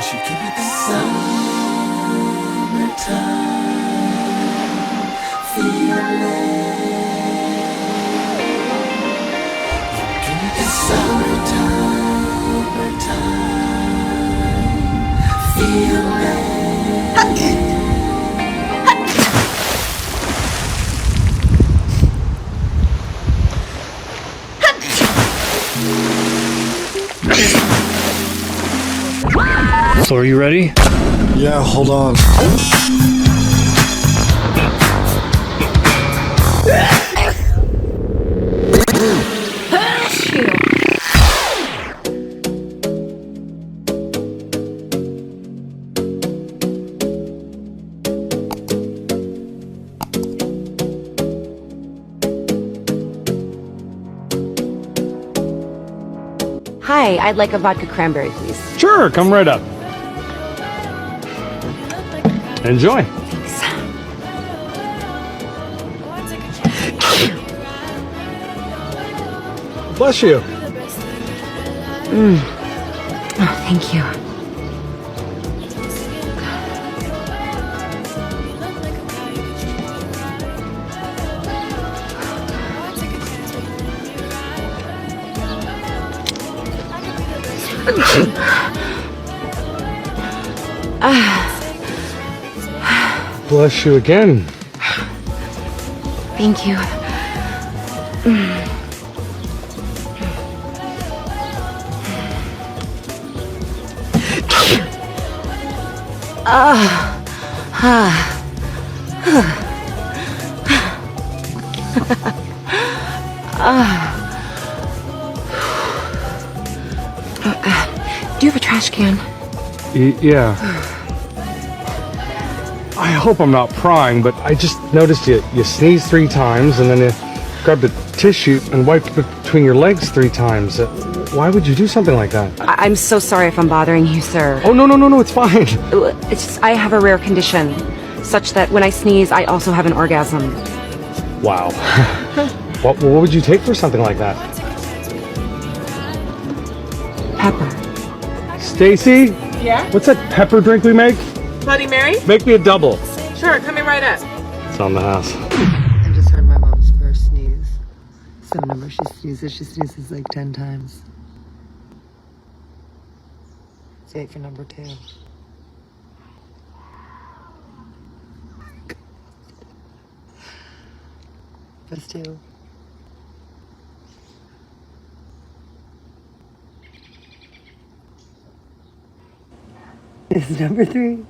she give me the summertime feeling. Give me the summertime feeling. So are you ready? Yeah, hold on. Hi, I'd like a vodka cranberry, please. Sure, come right up. Enjoy. Bless you. Oh, thank you. Bless you again. Thank you. Do you have a trash can? Yeah. I hope I'm not prying, but I just noticed you sneezed 3 times and then you grabbed a tissue and wiped between your legs 3 times. Why would you do something like that? I'm so sorry if I'm bothering you, sir. Oh, no, it's fine. It's just, I have a rare condition, such that when I sneeze, I also have an orgasm. Wow. What would you take for something like that? Pepper. Stacy? Yeah? What's that pepper drink we make? Bloody Mary? Make me a double. Sure, coming right up. It's on the house. I just heard my mom's first sneeze. So whenever she sneezes like 10 times. Let's wait for number 2. Press 2. This is number 3.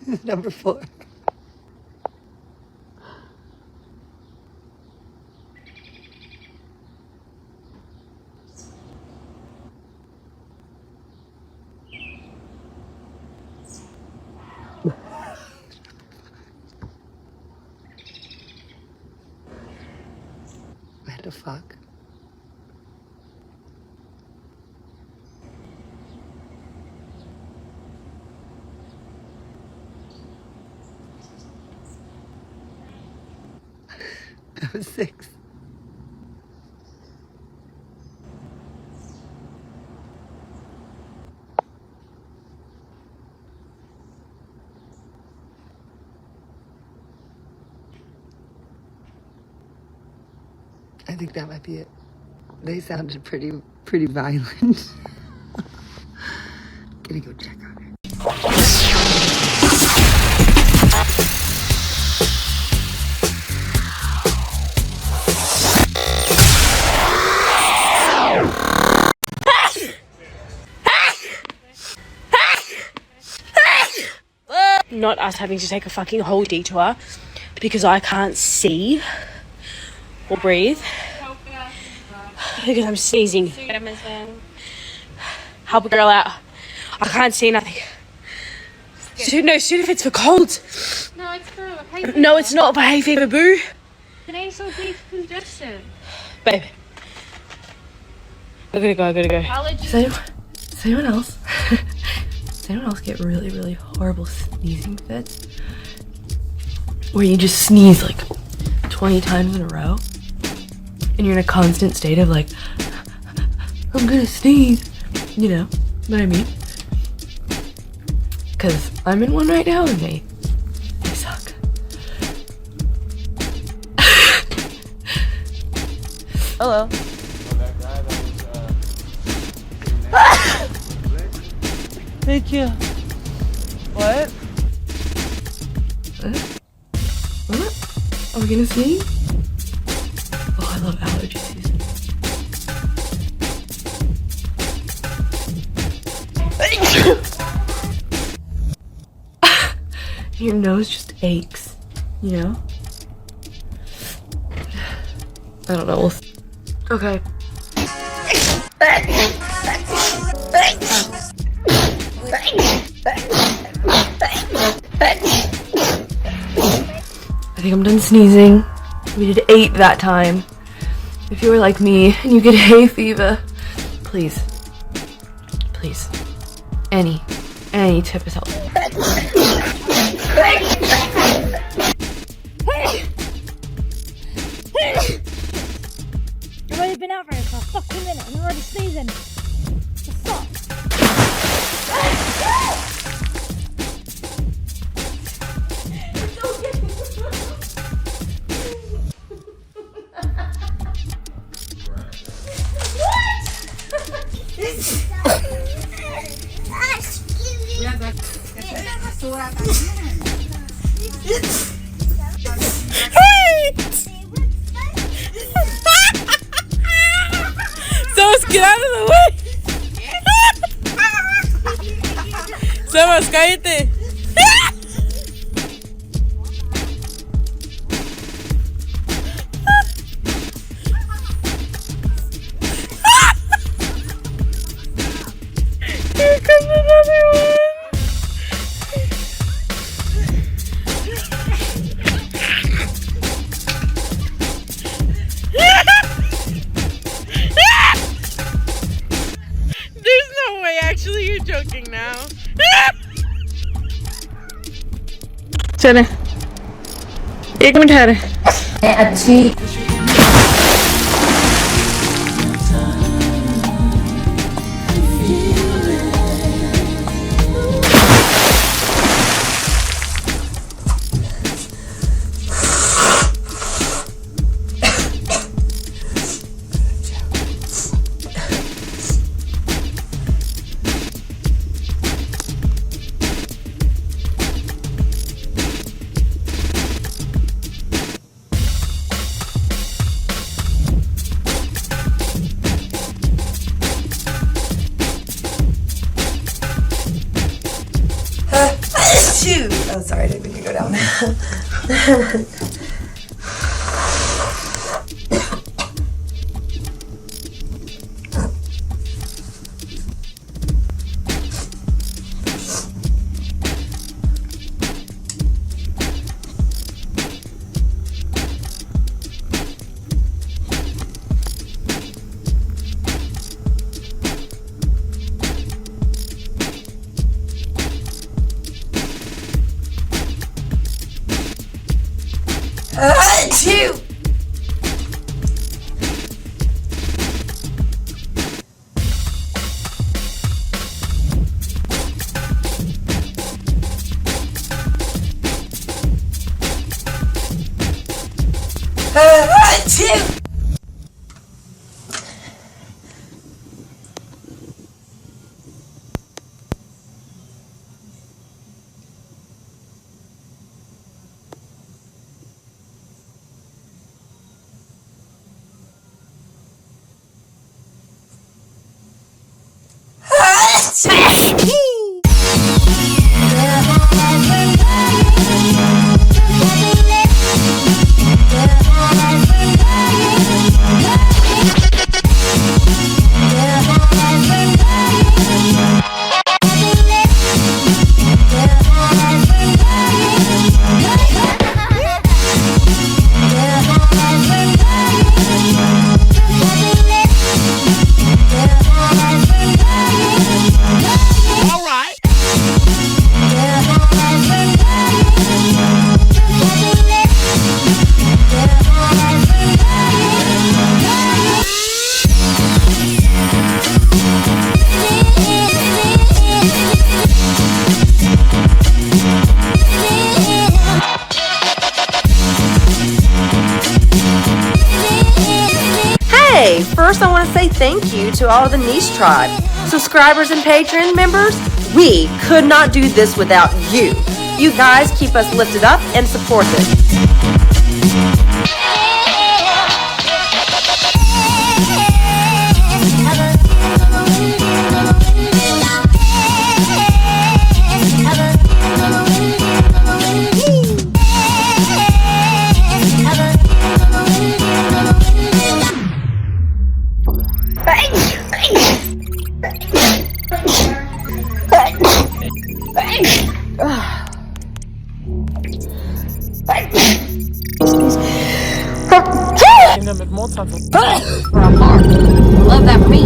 This is number 4. What the fuck? That was 6. I think that might be it. They sounded pretty violent. Gonna go check on it. Not us having to take a fucking whole detour because I can't see or breathe because I'm sneezing. Help a girl out. I can't see nothing. Shoot if it's for cold. No, it's for hay fever. No, it's not for hay fever, boo. The nasal congestion. Babe. I gotta go. Allergies. Is anyone else? Does anyone else get really, really horrible sneezing fits? Where you just sneeze like 20 times in a row? And you're in a constant state of like, I'm gonna sneeze. You know what I mean? Because I'm in one right now and they suck. Hello. Thank you. What? What? Are we gonna sneeze? Oh, I love allergy season. Your nose just aches, you know? I don't know. Okay. I think I'm done sneezing. We did 8 that time. If you were like me and you get hay fever, please, please, any tip is helpful. I've already been out for a fucking minute and I'm already sneezing. What's up? Somos, get out of the way. Somos, cállate. Here comes another one. There's no way, actually, you're joking now. चले एक minute ठहरे अच्छी Oh, sorry, I didn't mean to go down. Two. Two. All say thank you to all of the Neese tribe. Subscribers and Patreon members, we could not do this without you. You guys keep us lifted up and supported. Love that for me.